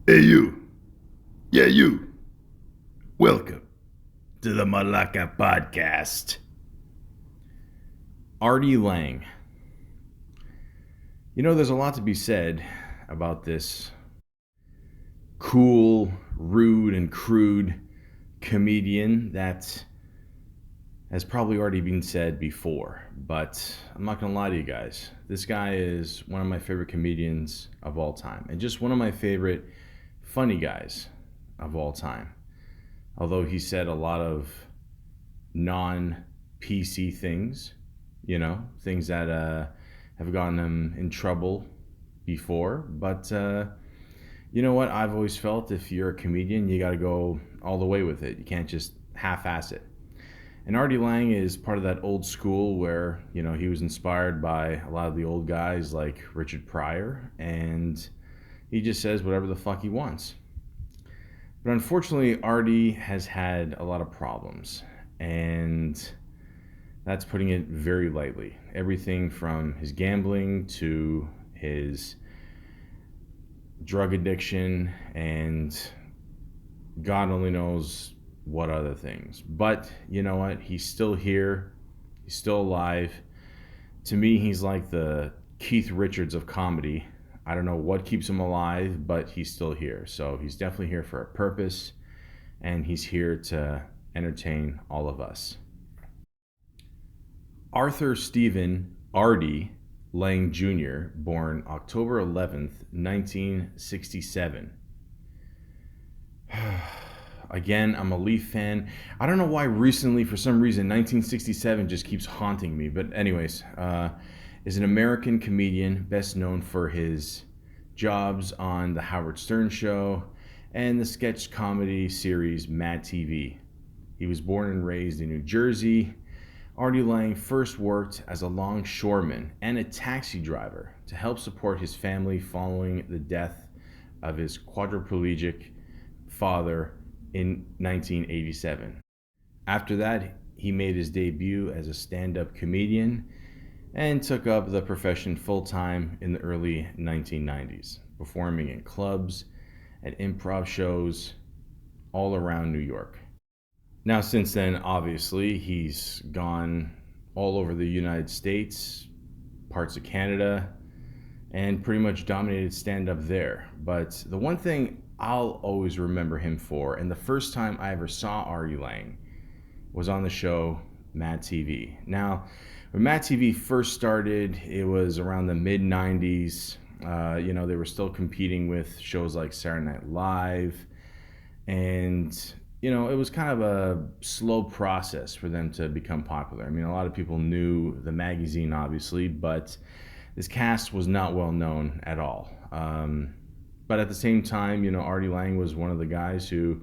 Hey, you. Yeah, you. Welcome to the Malaka podcast. Artie Lange. You know, there's a lot to be said about this cool, rude, and crude comedian that has probably already been said before. But I'm not going to lie to you guys. This guy is one of my favorite comedians of all time, and just one of my favorite funny guys of all time. Although he said a lot of non PC things, things that have gotten him in trouble before. But you know what? I've always felt if you're a comedian, you got to go all the way with it. You can't just half ass it. And Artie Lang is part of that old school where, he was inspired by a lot of the old guys like Richard Pryor, and he just says whatever the fuck he wants. But unfortunately, Artie has had a lot of problems, and that's putting it very lightly. Everything from his gambling to his drug addiction and God only knows what other things. But you know what? He's still here. He's still alive. To me, he's like the Keith Richards of comedy. I don't know what keeps him alive, but he's still here. So he's definitely here for a purpose, and he's here to entertain all of us. Arthur Stephen Artie Lang Jr., born October 11th, 1967. Again, I'm a Leaf fan. I don't know why recently, for some reason, 1967 just keeps haunting me. But anyways, is an American comedian best known for his jobs on The Howard Stern Show and the sketch comedy series Mad TV. He was born and raised in New Jersey. Artie Lang first worked as a longshoreman and a taxi driver to help support his family following the death of his quadriplegic father in 1987. After that, he made his debut as a stand up comedian and took up the profession full time in the early 1990s, performing in clubs and improv shows all around New York. Now, since then, obviously, he's gone all over the United States, parts of Canada, and pretty much dominated stand up there. But the one thing I'll always remember him for, and the first time I ever saw Artie Lang was on the show Mad TV. Now, when Mad TV first started, it was around the mid 90s. They were still competing with shows like Saturday Night Live, and it was kind of a slow process for them to become popular. I mean, a lot of people knew the magazine, obviously, but this cast was not well known at all. But at the same time, Artie Lang was one of the guys who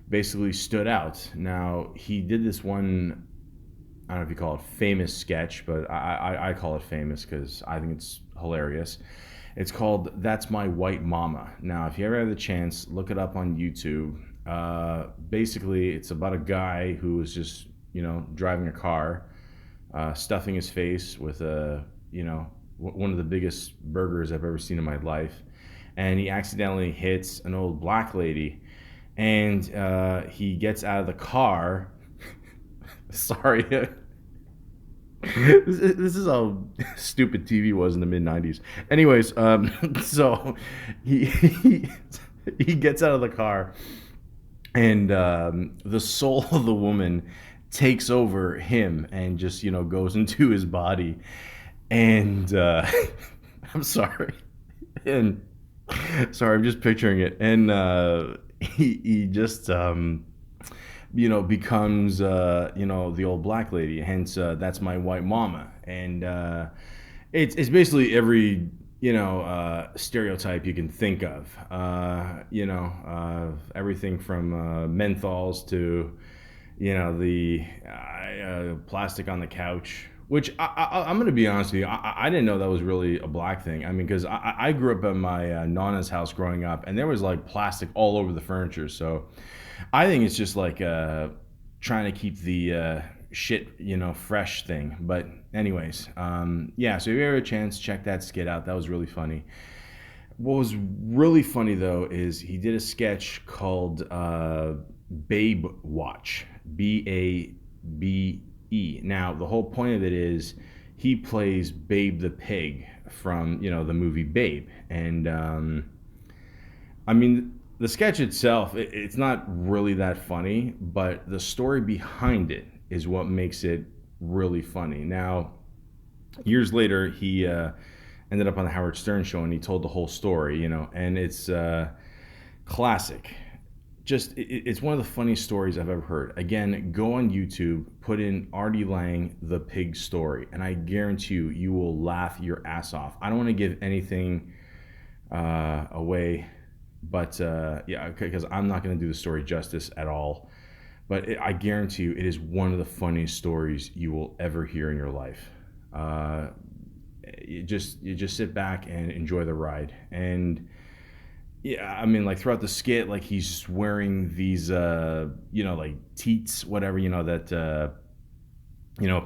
basically stood out. Now, he did this one, I don't know if you call it famous sketch, but I call it famous because I think it's hilarious. It's called That's My White Mama. Now, if you ever have the chance, look it up on YouTube. Basically, it's about a guy who was just, driving a car, stuffing his face with one of the biggest burgers I've ever seen in my life. And he accidentally hits an old black lady, and he gets out of the car. Sorry. This is how stupid TV was in the mid 90s. Anyways, so he he gets out of the car, and the soul of the woman takes over him and just goes into his body, and I'm sorry, and sorry, I'm just picturing it, and he just becomes the old black lady, hence That's My White Mama. And it's basically every stereotype you can think of, everything from menthols to the plastic on the couch, which I'm going to be honest with you, I didn't know that was really a black thing. I mean, because I grew up at my nana's house growing up, and there was like plastic all over the furniture. So I think it's just like trying to keep the shit, fresh thing. But anyways, yeah. So if you ever have a chance, check that skit out. That was really funny. What was really funny though is he did a sketch called Babe Watch, Babe. Now the whole point of it is he plays Babe the pig from the movie Babe, and I mean the sketch itself it's not really that funny, but the story behind it is what makes it really funny. Now years later he ended up on the Howard Stern show and he told the whole story, and it's classic. Just it's one of the funniest stories I've ever heard. Again, go on YouTube, put in Artie Lange the pig story, and I guarantee you will laugh your ass off. I don't want to give anything away, but yeah, because I'm not going to do the story justice at all. But I guarantee you, it is one of the funniest stories you will ever hear in your life. You just sit back and enjoy the ride. And yeah, I mean, like throughout the skit, like he's wearing these, like teats, whatever, that,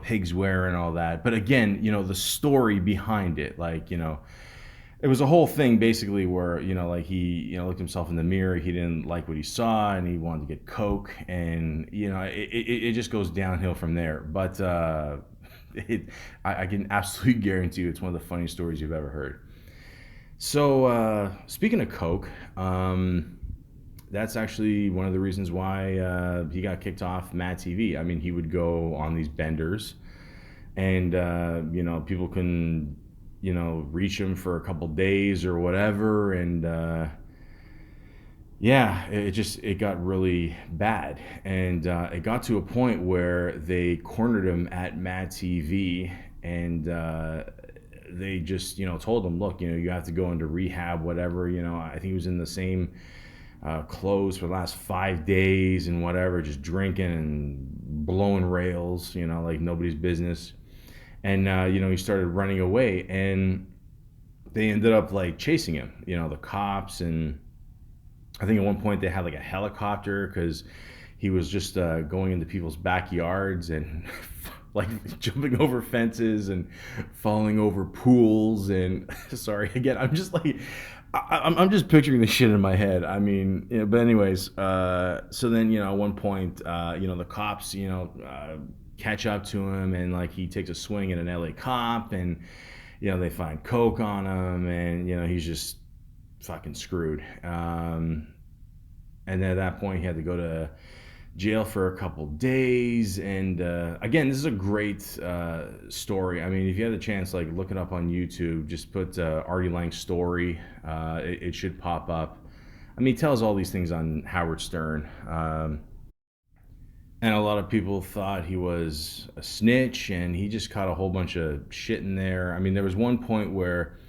pigs wear and all that. But again, the story behind it, like, it was a whole thing basically where, like he, looked himself in the mirror. He didn't like what he saw and he wanted to get Coke. And, it just goes downhill from there. But I can absolutely guarantee you it's one of the funniest stories you've ever heard. So speaking of Coke, that's actually one of the reasons why he got kicked off Mad TV. I mean, he would go on these benders, and people can reach him for a couple days or whatever, and yeah, it got really bad, and it got to a point where they cornered him at Mad TV, and they just told him, look, you have to go into rehab, whatever. I think he was in the same clothes for the last 5 days and whatever, just drinking and blowing rails, like nobody's business. And he started running away, and they ended up like chasing him, the cops. And I think at one point they had like a helicopter because he was just going into people's backyards and like jumping over fences and falling over pools. And sorry, again, I'm just like, I'm just picturing the shit in my head. I mean, but anyways, so then, at one point, the cops, catch up to him, and like he takes a swing at an LA cop, and, they find Coke on him, and, he's just fucking screwed. And then at that point he had to go to jail for a couple days. And again, this is a great story. I mean, if you have the chance, like look it up on YouTube, just put Artie Lange story. It should pop up. I mean, he tells all these things on Howard Stern. And a lot of people thought he was a snitch, and he just caught a whole bunch of shit in there. I mean, there was one point where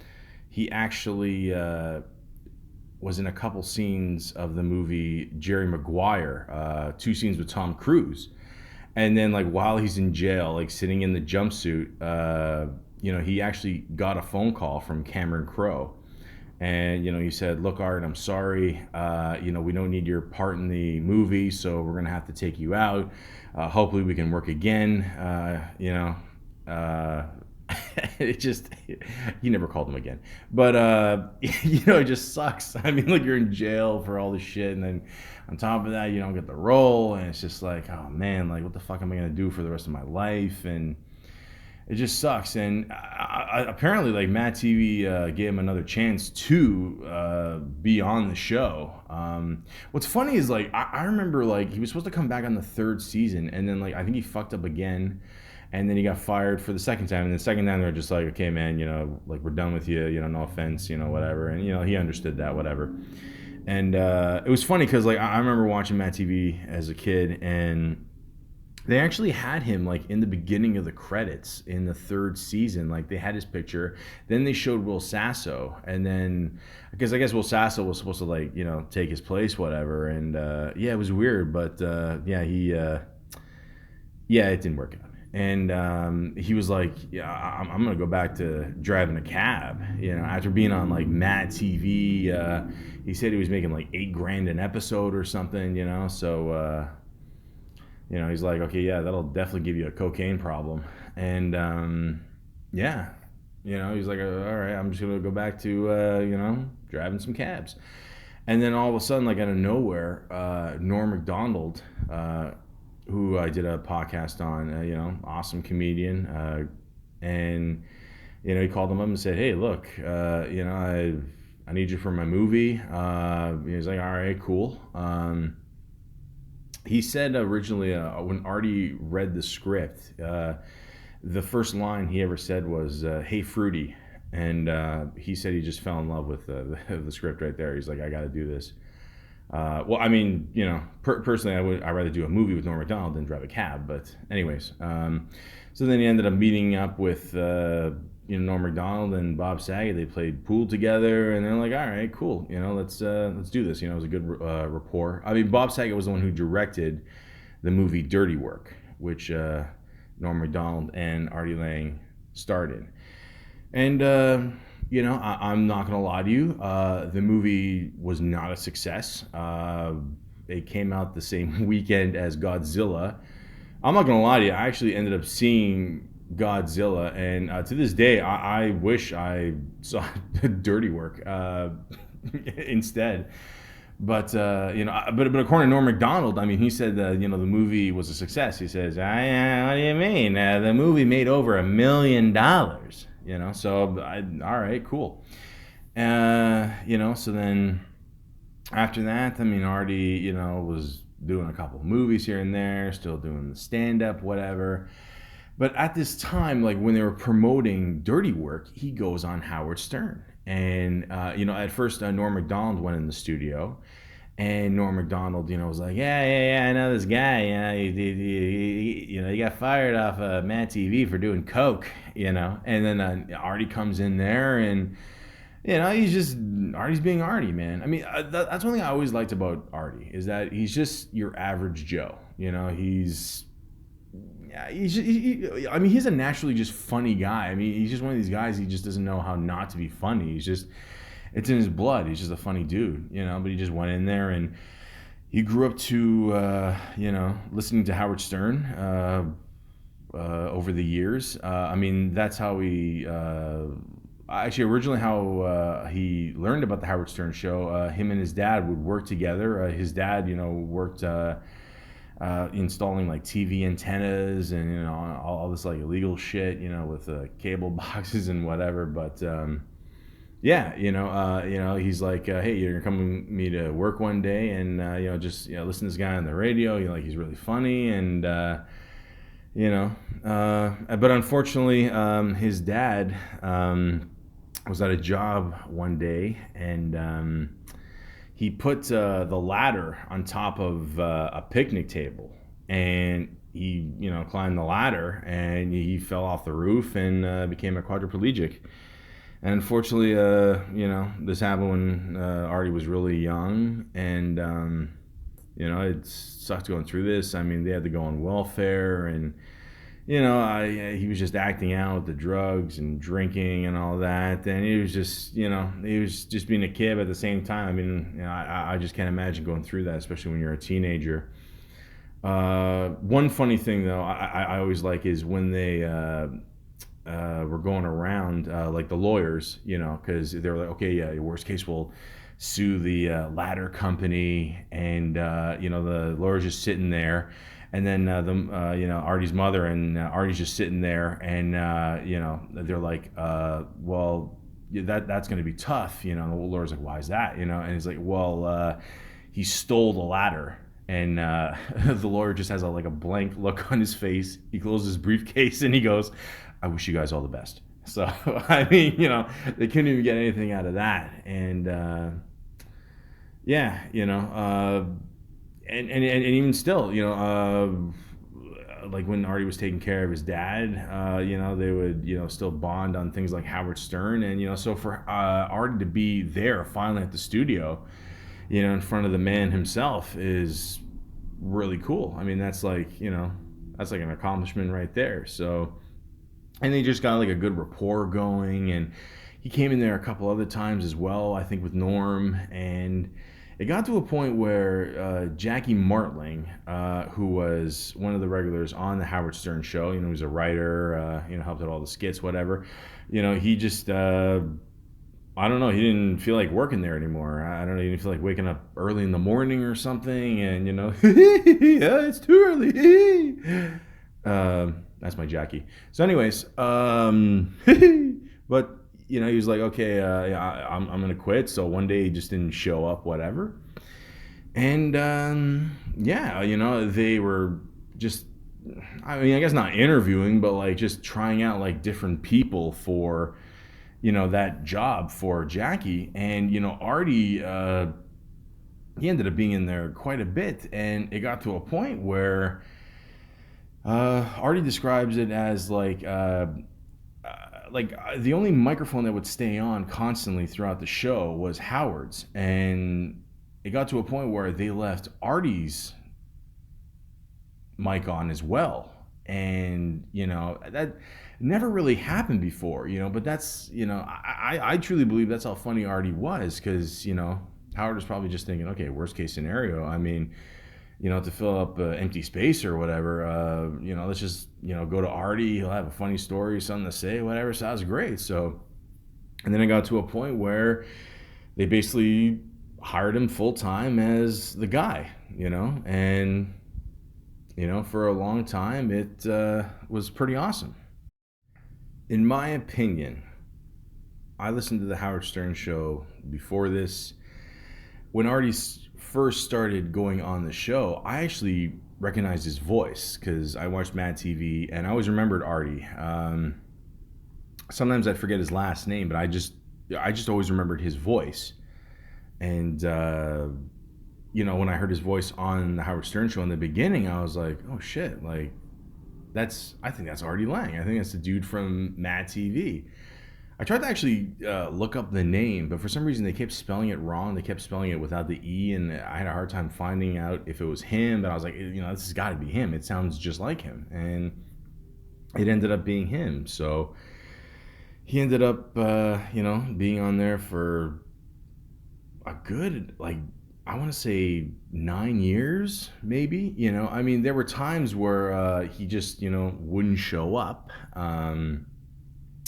he actually was in a couple scenes of the movie Jerry Maguire, 2 scenes with Tom Cruise. And then like while he's in jail, like sitting in the jumpsuit, he actually got a phone call from Cameron Crowe. And, he said, look, Art, I'm sorry. We don't need your part in the movie, so we're going to have to take you out. Hopefully we can work again. It just, he never called him again. But, it just sucks. I mean, like you're in jail for all this shit, and then on top of that, you don't get the role. And it's just like, oh man, like what the fuck am I going to do for the rest of my life? And it just sucks. And apparently, like Mad TV gave him another chance to be on the show. What's funny is like I remember like he was supposed to come back on the 3rd season, and then like I think he fucked up again, and then he got fired for the second time. And the second time they're just like, okay, man, like we're done with you. No offense, whatever. And he understood that, whatever. And it was funny because like I remember watching Mad TV as a kid, and they actually had him like in the beginning of the credits in the 3rd season. Like they had his picture, then they showed Will Sasso, and then because I guess Will Sasso was supposed to like take his place, whatever. And yeah, it was weird, but yeah, it didn't work out. And he was like, yeah, I'm gonna go back to driving a cab, after being on like Mad TV. He said he was making like $8,000 an episode or something, so he's like, okay, yeah, that'll definitely give you a cocaine problem. And yeah, he's like, all right, I'm just gonna go back to driving some cabs. And then all of a sudden, like out of nowhere, Norm Macdonald, who I did a podcast on, awesome comedian, and he called him up and said, "Hey, look, I need you for my movie." He was like, "All right, cool." He said originally when Artie read the script, the first line he ever said was, "Hey, Fruity." And he said he just fell in love with the script right there. He's like, I got to do this. Well, I mean, personally, I'd rather do a movie with Norm Macdonald than drive a cab. But anyways, so then he ended up meeting up with Norm Macdonald and Bob Saget. They played pool together, and they're like, all right, cool. Let's do this. It was a good rapport. I mean, Bob Saget was the one who directed the movie Dirty Work, which Norm Macdonald and Artie Lange starred in. And, I'm not going to lie to you. The movie was not a success. It came out the same weekend as Godzilla. I'm not going to lie to you. I actually ended up seeing Godzilla. And to this day, I wish I saw Dirty Work instead. But, but according to Norm Macdonald, I mean, he said, the movie was a success. He says, what do you mean? The movie made over $1 million. So all right, cool. So then after that, I mean, Artie, was doing a couple of movies here and there, still doing the stand-up, whatever. But at this time, like when they were promoting Dirty Work, he goes on Howard Stern. And, at first, Norm Macdonald went in the studio. And Norm Macdonald, was like, yeah, I know this guy. He got fired off Mad TV for doing coke, And then Artie comes in there, and Artie's being Artie, man. I mean, that's one thing I always liked about Artie is that he's just your average Joe. He's a naturally just funny guy. I mean, he's just one of these guys. He just doesn't know how not to be funny. It's in his blood. He's just a funny dude, But he just went in there, and he grew up to, listening to Howard Stern over the years. I mean, that's how he. Actually, originally how he learned about the Howard Stern show. Him and his dad would work together. His dad, worked. Installing like TV antennas and all this like illegal shit, with cable boxes and whatever. But he's like, hey, you're gonna come with me to work one day, and just listen to this guy on the radio. He's really funny, and but unfortunately, his dad was at a job one day, and he put the ladder on top of a picnic table, and he, climbed the ladder, and he fell off the roof and became a quadriplegic. And unfortunately, this happened when Artie was really young, and it sucked going through this. I mean, they had to go on welfare, and he was just acting out the drugs and drinking and all that. And he was just, he was just being a kid. But at the same time, I mean, I just can't imagine going through that, especially when you're a teenager. One funny thing, though, I always like is when they were going around, like the lawyers, because they're like, okay, yeah, worst case, we'll sue the ladder company. And, the lawyer's just sitting there. And then Artie's mother and Artie's just sitting there, and they're like, well, that's going to be tough, The lawyer's like, why is that, And he's like, well, he stole the ladder, and the lawyer just has a blank look on his face. He closes his briefcase and he goes, I wish you guys all the best. So I mean, they couldn't even get anything out of that, and And even still, like when Artie was taking care of his dad, they would, still bond on things like Howard Stern. And, so for Artie to be there finally at the studio, in front of the man himself is really cool. I mean, that's like an accomplishment right there. So, and they just got like a good rapport going. And he came in there a couple other times as well, I think with Norm. And it got to a point where Jackie Martling, who was one of the regulars on the Howard Stern show, he was a writer, helped out all the skits, whatever. He just I don't know. He didn't feel like working there anymore. I don't know. He didn't feel like waking up early in the morning or something. And yeah, it's too early. That's my Jackie. So, anyways, but he was like, okay, yeah, I'm gonna quit. So one day he just didn't show up, whatever. And yeah, they were just, I mean, I guess not interviewing, but like just trying out like different people for that job for Jackie. And Artie, he ended up being in there quite a bit, and it got to a point where Artie describes it as the only microphone that would stay on constantly throughout the show was Howard's. And it got to a point where they left Artie's mic on as well. And that never really happened before, but that's, I truly believe that's how funny Artie was, because Howard was probably just thinking, okay, worst case scenario, I mean, to fill up empty space or whatever, let's just go to Artie, he'll have a funny story, something to say, whatever. Sounds great. So, and then it got to a point where they basically hired him full time as the guy, and for a long time, it was pretty awesome. In my opinion, I listened to the Howard Stern show before this. When Artie first started going on the show, I actually recognized his voice because I watched Mad TV and I always remembered Artie. Sometimes I forget his last name, but I just always remembered his voice. And when I heard his voice on the Howard Stern show in the beginning, I was like, oh shit, like I think that's Artie Lange. I think that's the dude from Mad TV. I tried to actually look up the name, but for some reason they kept spelling it wrong. They kept spelling it without the E, and I had a hard time finding out if it was him. But I was like, this has got to be him. It sounds just like him, and it ended up being him. So he ended up, being on there for a good, like, I want to say 9 years, maybe. I mean, there were times where he just, wouldn't show up.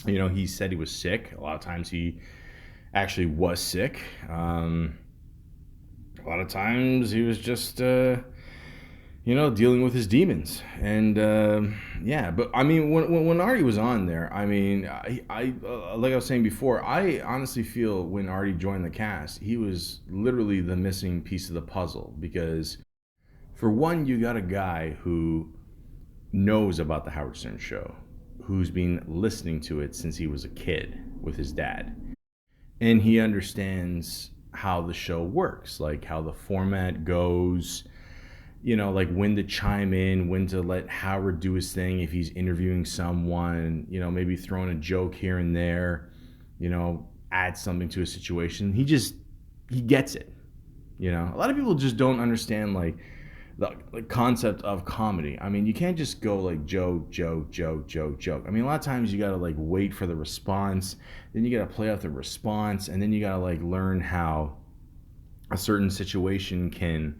He said he was sick. A lot of times he actually was sick. A lot of times he was just, dealing with his demons. And yeah, but I mean, when Artie was on there, I mean, I like I was saying before, I honestly feel when Artie joined the cast, he was literally the missing piece of the puzzle. Because for one, you got a guy who knows about the Howard Stern show, who's been listening to it since he was a kid with his dad. And he understands how the show works, like how the format goes, like when to chime in, when to let Howard do his thing if he's interviewing someone, maybe throwing a joke here and there, add something to a situation. He gets it. A lot of people just don't understand like the concept of comedy. I mean, you can't just go like joke. I mean, a lot of times you gotta like wait for the response, then you gotta play out the response, and then you gotta like learn how a certain situation can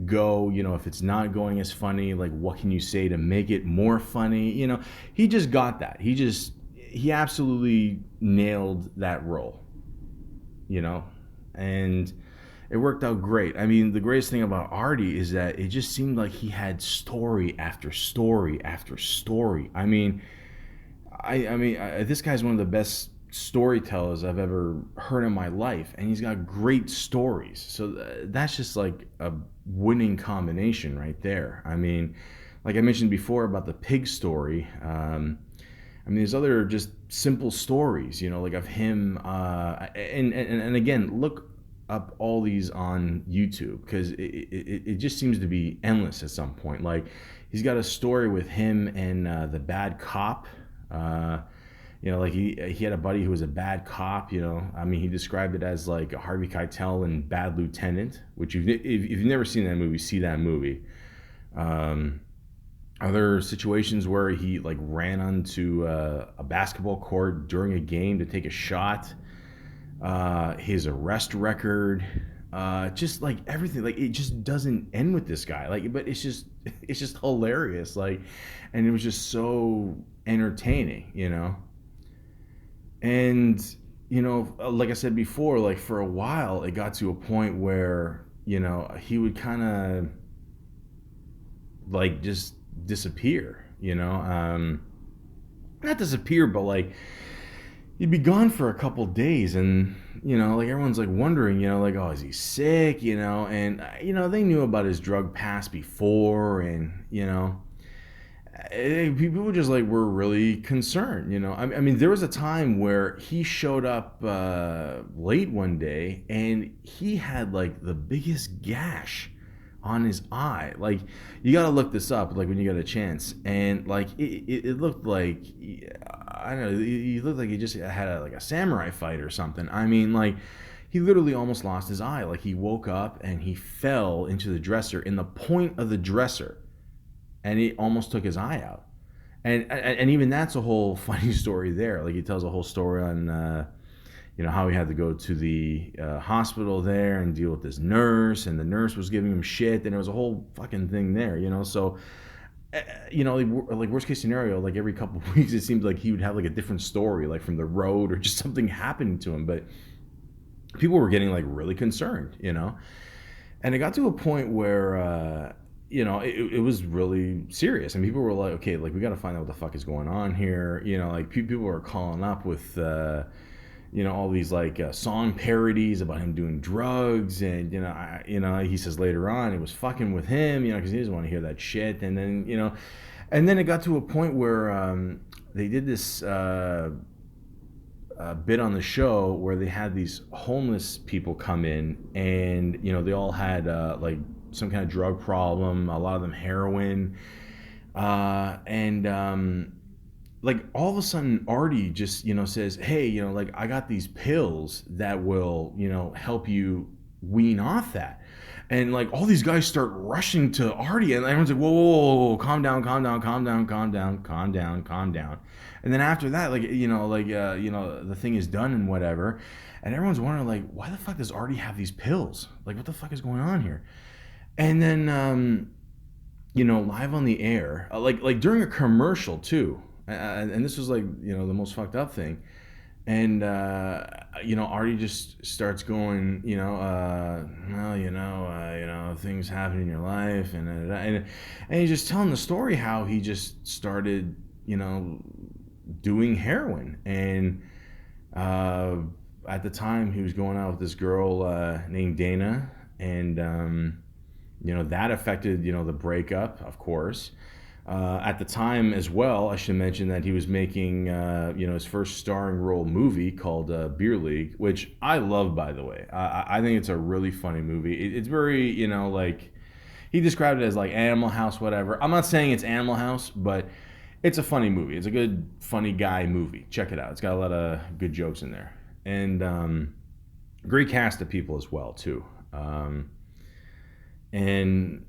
go. If it's not going as funny, like what can you say to make it more funny? He just got that. He absolutely nailed that role. And it worked out great. I mean, the greatest thing about Artie is that it just seemed like he had story after story after story. I mean, this guy's one of the best storytellers I've ever heard in my life, and he's got great stories. So that's just like a winning combination right there. I mean, like I mentioned before about the pig story. I mean, there's other just simple stories, like of him. And again, look up all these on YouTube, because it just seems to be endless at some point. Like he's got a story with him and the bad cop. Like he had a buddy who was a bad cop. I mean, he described it as like a Harvey Keitel and Bad Lieutenant, which if you've never seen that movie, see that movie. Other situations where he like ran onto a basketball court during a game to take a shot. His arrest record, just like everything, like it just doesn't end with this guy. Like, but it's just hilarious. Like, and it was just so entertaining, And like I said before, like for a while, it got to a point where, he would kind of like just disappear, not disappear, but like he'd be gone for a couple days, and like everyone's like wondering, like, oh, is he sick, and they knew about his drug past before, and people just like were really concerned. I mean, there was a time where he showed up late one day, and he had like the biggest gash on his eye. Like, you gotta look this up, like when you get a chance, and like it looked like, I don't know, he looked like he just had like a samurai fight or something. I mean, like, he literally almost lost his eye. Like, he woke up and he fell into the dresser, in the point of the dresser, and he almost took his eye out. And even that's a whole funny story there. Like, he tells a whole story on how he had to go to the hospital there and deal with this nurse, and the nurse was giving him shit, and there was a whole fucking thing there, so like worst case scenario, like every couple of weeks it seemed like he would have like a different story, like from the road, or just something happening to him. But people were getting like really concerned, and it got to a point where it was really serious, and people were like, okay, like, we got to find out what the fuck is going on here. Like, people were calling up with all these like song parodies about him doing drugs, and he says later on it was fucking with him, because he doesn't want to hear that shit. And then and then it got to a point where they did this bit on the show where they had these homeless people come in, and they all had like some kind of drug problem, a lot of them heroin, and like all of a sudden Artie just says, hey, like, I got these pills that will help you wean off that. And like all these guys start rushing to Artie, and everyone's like, whoa, whoa, whoa, calm down, calm down, calm down, calm down, calm down, calm down. And then after that, like, the thing is done and whatever, and everyone's wondering, like, why the fuck does Artie have these pills? Like, what the fuck is going on here? And then live on the air, like during a commercial too, and this was like the most fucked up thing, and Artie just starts going, well, things happen in your life, and he's just telling the story how he just started doing heroin, and at the time he was going out with this girl named Dana, and that affected the breakup, of course. At the time as well, I should mention that he was making his first starring role movie called Beer League, which I love, by the way. I think it's a really funny movie. It's very like, he described it as like Animal House, whatever. I'm not saying it's Animal House, but it's a funny movie. It's a good funny guy movie. Check it out. It's got a lot of good jokes in there, and great cast of people as well too. And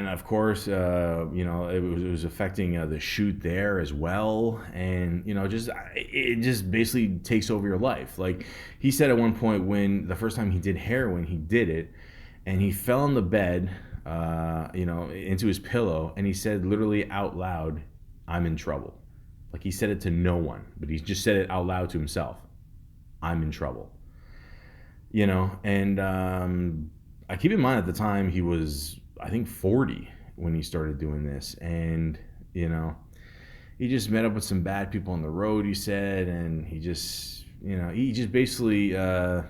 of course it was affecting the shoot there as well, and it just basically takes over your life. Like, he said at one point, when the first time he did heroin, he did it, and he fell on the bed into his pillow, and he said literally out loud, I'm in trouble. Like, he said it to no one, but he just said it out loud to himself, I'm in trouble. And I keep in mind, at the time he was, I think, 40 when he started doing this, and he just met up with some bad people on the road, he said, and he just basically I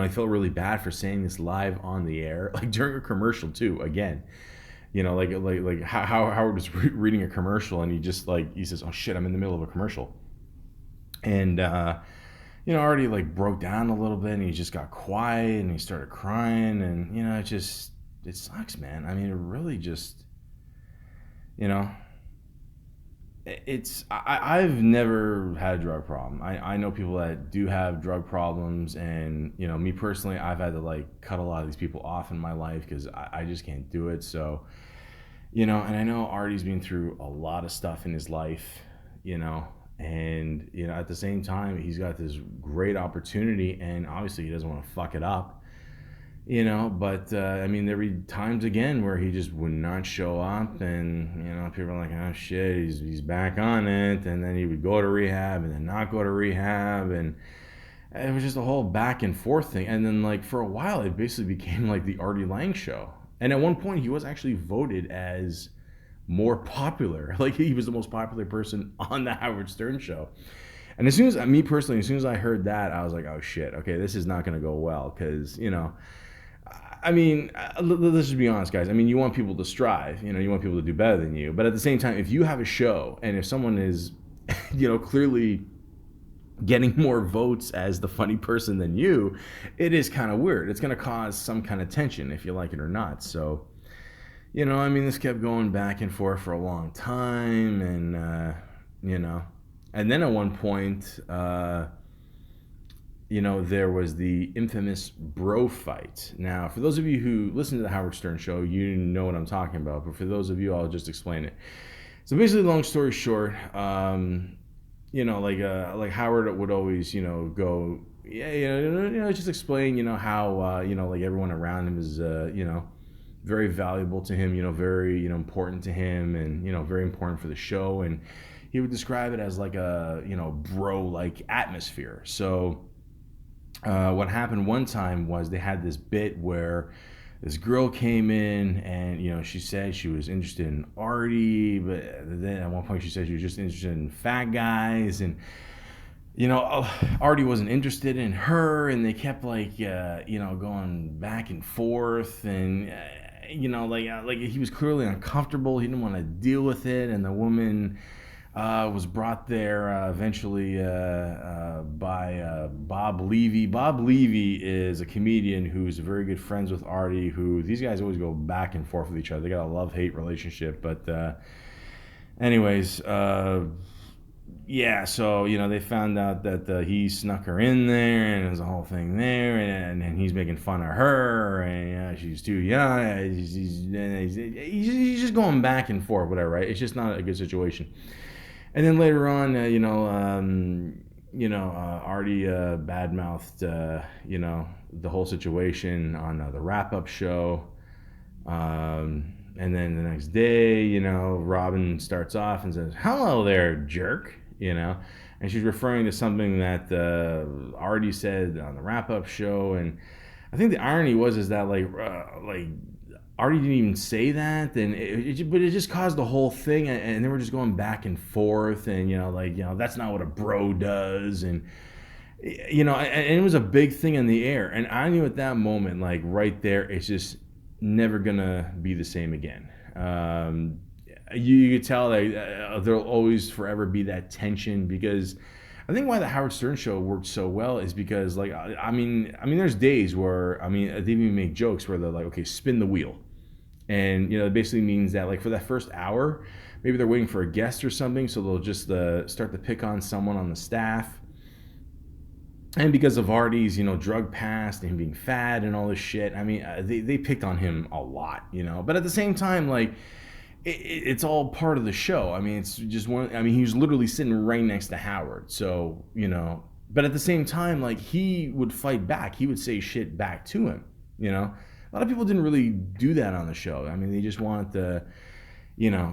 felt really bad for saying this live on the air, like during a commercial too. Again, like how Howard was reading a commercial, and he says, oh shit, I'm in the middle of a commercial, and already like broke down a little bit, and he just got quiet, and he started crying, and it sucks, man. I mean, it really just, I've never had a drug problem. I know people that do have drug problems, and me personally, I've had to like cut a lot of these people off in my life because I just can't do it. So and I know Artie's been through a lot of stuff in his life, and at the same time, he's got this great opportunity, and obviously he doesn't want to fuck it up, But I mean, there were times again where he just would not show up, and people are like, oh shit, he's back on it, and then he would go to rehab and then not go to rehab, and it was just a whole back and forth thing. And then like for a while, it basically became like the Artie Lange show. And at one point, he was actually voted as more popular. Like he was the most popular person on the Howard Stern show. And as soon as me personally, as soon as I heard that, I was like, oh shit, okay, this is not going to go well because I mean, let's just be honest, guys. I mean, you want people to strive. You want people to do better than you. But at the same time, if you have a show and if someone is, clearly getting more votes as the funny person than you, it is kind of weird. It's going to cause some kind of tension if you like it or not. So, I mean, this kept going back and forth for a long time. And, and then at one point, there was the infamous bro fight. Now, for those of you who listen to the Howard Stern show, you know what I'm talking about. But for those of you, I'll just explain it. So basically, long story short, like Howard would always, go, yeah, just explain, how, like everyone around him is, very valuable to him, very, important to him and, very important for the show. And he would describe it as like a, bro-like atmosphere. So what happened one time was they had this bit where this girl came in and, she said she was interested in Artie, but then at one point she said she was just interested in fat guys. And, Artie wasn't interested in her, and they kept like, going back and forth. And, like he was clearly uncomfortable. He didn't want to deal with it. And the woman was brought there eventually by Bob Levy. Bob Levy is a comedian who's very good friends with Artie, who these guys always go back and forth with each other. They got a love-hate relationship. But anyways, yeah, so, they found out that he snuck her in there, and there's a whole thing there, and he's making fun of her, and she's too young. He's just going back and forth, whatever, right? It's just not a good situation. And then later on, Artie badmouthed, the whole situation on the wrap-up show. And then the next day, Robin starts off and says, "Hello there, jerk," and she's referring to something that Artie said on the wrap-up show. And I think the irony is that like Artie didn't even say that, and but it just caused the whole thing, and they were just going back and forth, and that's not what a bro does, and and it was a big thing in the air, and I knew at that moment, like right there, it's just never gonna be the same again. You could tell that there'll always forever be that tension, because I think why the Howard Stern show worked so well is because, like, I mean, there's days where they even make jokes where they're like, okay, spin the wheel. And, it basically means that, like, for that first hour, maybe they're waiting for a guest or something, so they'll just start to pick on someone on the staff. And because of Artie's, drug past and him being fat and all this shit, I mean, they picked on him a lot, But at the same time, like, it's all part of the show. I mean, it's just he was literally sitting right next to Howard. So, but at the same time, like, he would fight back. He would say shit back to him, A lot of people didn't really do that on the show. I mean, they just wanted to,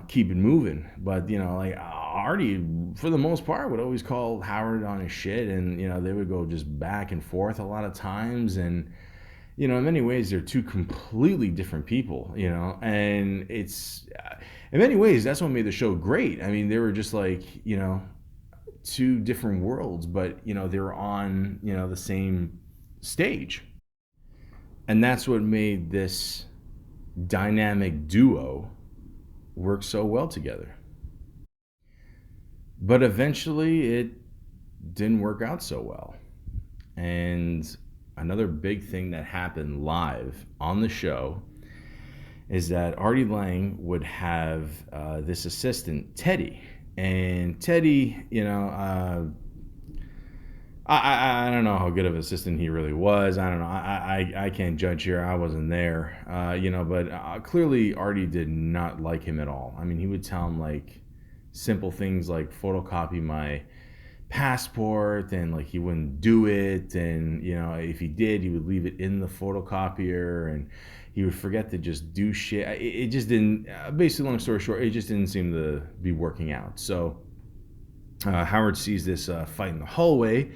keep it moving. But, like Artie, for the most part, would always call Howard on his shit. And, they would go just back and forth a lot of times. And, in many ways, they're two completely different people, and it's, in many ways, that's what made the show great. I mean, they were just like, two different worlds, but, they were on, the same stage. And that's what made this dynamic duo work so well together. But eventually, it didn't work out so well. And another big thing that happened live on the show is that Artie Lange would have this assistant, Teddy. And Teddy, I don't know how good of an assistant he really was. I don't know. I can't judge here. I wasn't there, but clearly Artie did not like him at all. I mean, he would tell him like simple things like photocopy my passport, and like he wouldn't do it, and if he did, he would leave it in the photocopier, and he would forget to just do shit. It just didn't. Basically, long story short, it just didn't seem to be working out. So Howard sees this fight in the hallway.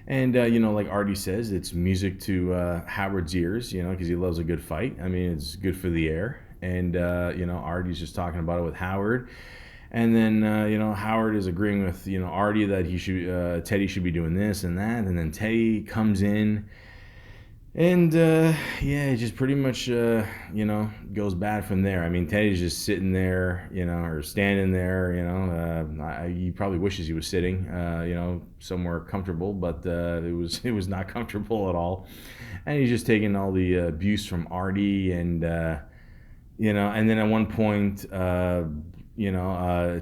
And, like Artie says, it's music to Howard's ears, because he loves a good fight. I mean, it's good for the air. And, Artie's just talking about it with Howard. And then, Howard is agreeing with, Artie that Teddy should be doing this and that. And then Teddy comes in. And, it just pretty much, goes bad from there. I mean, Teddy's just sitting there, or standing there, he probably wishes he was sitting, somewhere comfortable, but it was not comfortable at all. And he's just taking all the abuse from Artie, and, and then at one point,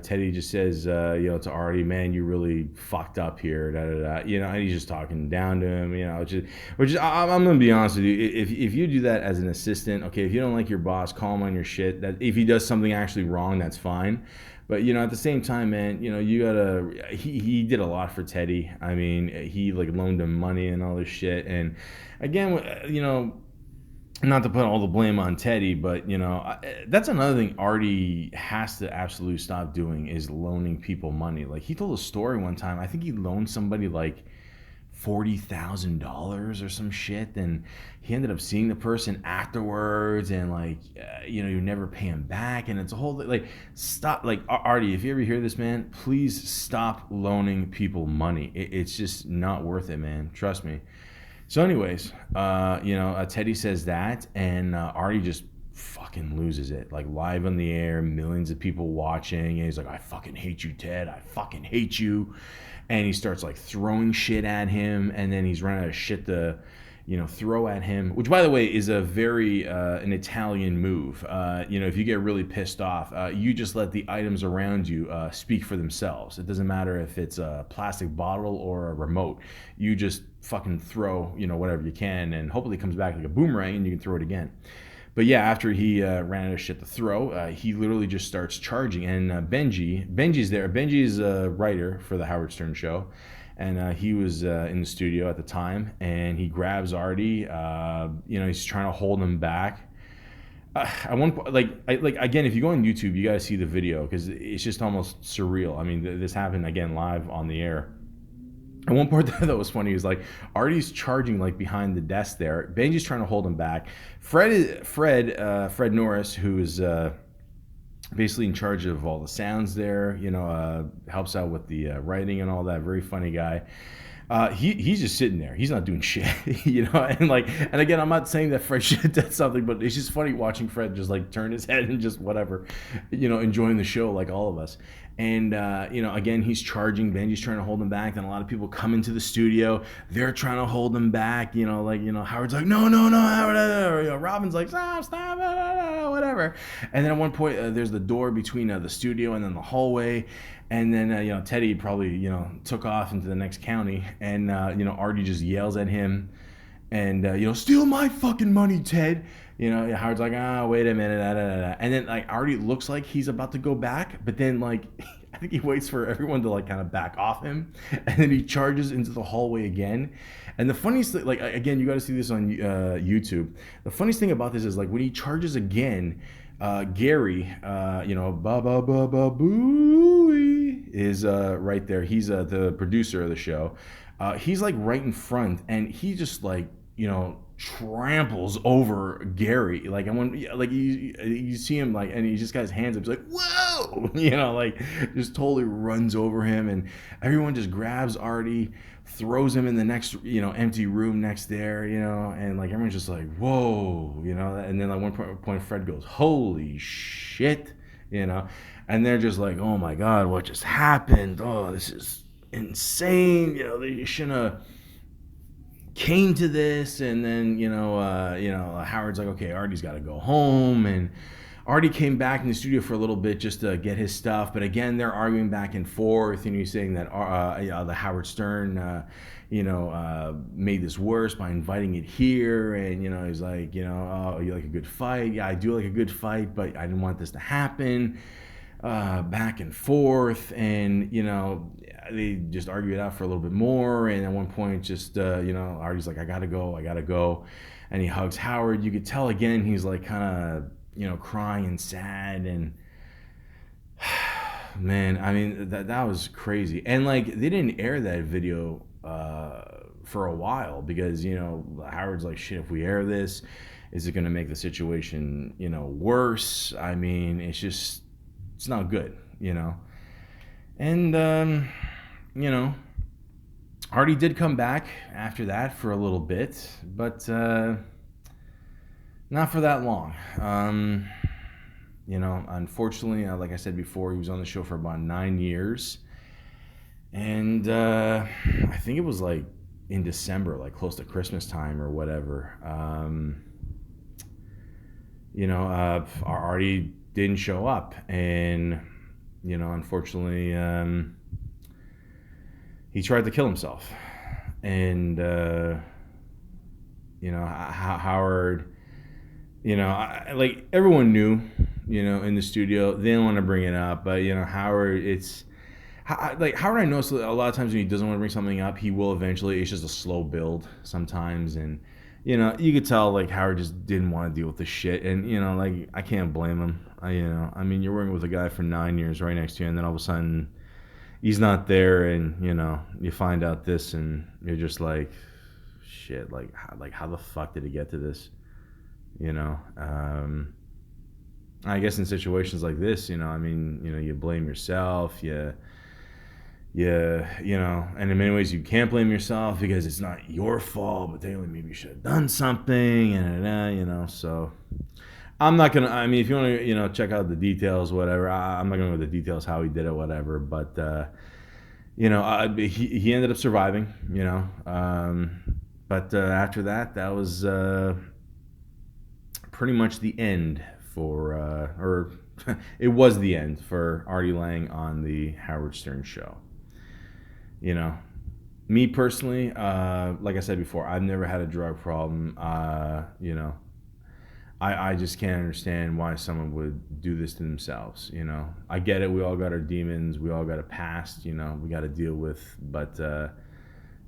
Teddy just says, to Artie, man, you really fucked up here, and he's just talking down to him, I'm going to be honest with you. If you do that as an assistant, okay, if you don't like your boss, call him on your shit. That if he does something actually wrong, that's fine. But, at the same time, man, you gotta, he did a lot for Teddy. I mean, he like loaned him money and all this shit. And again, not to put all the blame on Teddy, but, that's another thing Artie has to absolutely stop doing, is loaning people money. Like, he told a story one time. I think he loaned somebody like $40,000 or some shit, and he ended up seeing the person afterwards, and like, you never pay him back, and it's a whole, like, stop. Like, Artie, if you ever hear this, man, please stop loaning people money. It's just not worth it, man. Trust me. So anyways, Teddy says that, and Artie just fucking loses it. Like, live on the air, millions of people watching, and he's like, I fucking hate you, Ted. I fucking hate you. And he starts like throwing shit at him, and then he's running out of shit to, throw at him, which, by the way, is a very an Italian move. If you get really pissed off, you just let the items around you speak for themselves. It doesn't matter if it's a plastic bottle or a remote. You just fucking throw, whatever you can, and hopefully it comes back like a boomerang and you can throw it again. But yeah, after he ran out of shit to throw, he literally just starts charging. And Benji's there. Benji's a writer for the Howard Stern show. And he was in the studio at the time, and he grabs Artie. He's trying to hold him back. At one point, again, if you go on YouTube, you gotta see the video, because it's just almost surreal. I mean, this happened again live on the air. At one part that was funny was like Artie's charging like behind the desk there. Benji's trying to hold him back. Fred Norris, who is basically in charge of all the sounds there, helps out with the writing and all that. Very funny guy. He's just sitting there. He's not doing shit, and again, I'm not saying that Fred should have done something, but it's just funny watching Fred just like turn his head and just whatever, enjoying the show like all of us. And, again, he's charging. Benji's trying to hold him back. Then a lot of people come into the studio. They're trying to hold him back. Howard's like, no, Howard. Robin's like, stop, whatever. And then at one point, there's the door between the studio and then the hallway. And then, Teddy probably, took off into the next county. And, Artie just yells at him. And, steal my fucking money, Ted. Howard's like, wait a minute, and then like Artie looks like he's about to go back, but then like I think he waits for everyone to like kind of back off him, and then he charges into the hallway again. And the funniest thing, like again, you got to see this on YouTube. The funniest thing about this is like when he charges again, Gary, ba ba ba ba boo, is right there. He's the producer of the show. He's like right in front, and he just like tramples over Gary, like, and when like you see him like, and he just got his hands up, he's like, whoa, like just totally runs over him, and everyone just grabs Artie, throws him in the next empty room next there, and like everyone's just like, whoa, and then like one point Fred goes, holy shit, and they're just like, oh my god, what just happened? Oh, this is insane. They shouldn't have came to this. And then Howard's like, okay, Artie's got to go home, and Artie came back in the studio for a little bit just to get his stuff, but again they're arguing back and forth, and he's saying that the Howard Stern made this worse by inviting it here, and he's like, oh, you like a good fight? Yeah, I do like a good fight, but I didn't want this to happen. back and forth, and they just argue it out for a little bit more, and at one point just Artie's like, I gotta go, and he hugs Howard. You could tell again he's like kind of crying and sad, and man, I mean that was crazy. And like they didn't air that video for a while because Howard's like, shit, if we air this, is it going to make the situation worse? I mean, it's not good, and Artie did come back after that for a little bit, but not for that long. Unfortunately, like I said before, he was on the show for about 9 years. And I think it was like in December, like close to Christmas time or whatever. Artie didn't show up. And, unfortunately, he tried to kill himself. And, Howard, like everyone knew, in the studio. They didn't want to bring it up, but Howard, Howard, I know a lot of times when he doesn't want to bring something up, he will eventually. It's just a slow build sometimes, and you could tell like Howard just didn't want to deal with the shit, and like I can't blame him. I mean, you're working with a guy for 9 years right next to you, and then all of a sudden he's not there, and you find out this, and you're just like, shit, like how the fuck did it get to this? I guess in situations like this, I mean, you blame yourself, and in many ways you can't blame yourself because it's not your fault, but technically maybe you should have done something, and so I'm not gonna. I mean, if you want to, check out the details, whatever. I'm not gonna go into the details how he did it, whatever. But he ended up surviving, but after that, that was pretty much the end for, or it was the end for Artie Lange on the Howard Stern show. Me personally, like I said before, I've never had a drug problem. I just can't understand why someone would do this to themselves. I get it. We all got our demons. We all got a past, we got to deal with. But, I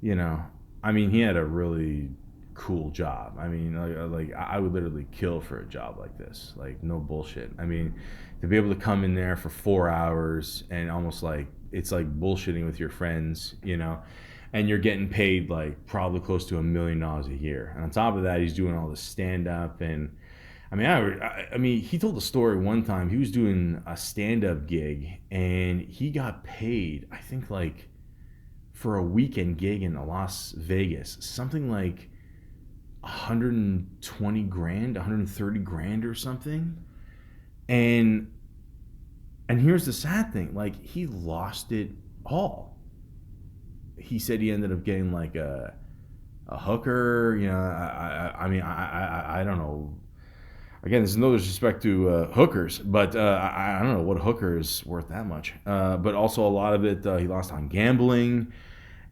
mean, he had a really cool job. I mean, like I would literally kill for a job like this. Like, no bullshit. I mean, to be able to come in there for 4 hours and almost like, it's like bullshitting with your friends, and you're getting paid like probably close to $1 million a year. And on top of that, he's doing all the stand-up. And I mean, he told the story one time. He was doing a stand-up gig, and he got paid, I think, like for a weekend gig in Las Vegas, something like 120 grand, 130 grand or something. And here's the sad thing, like he lost it all. He said he ended up getting like a hooker, I mean, I don't know. Again, there's no disrespect to hookers, but I don't know what a hooker is worth that much. But also a lot of it he lost on gambling.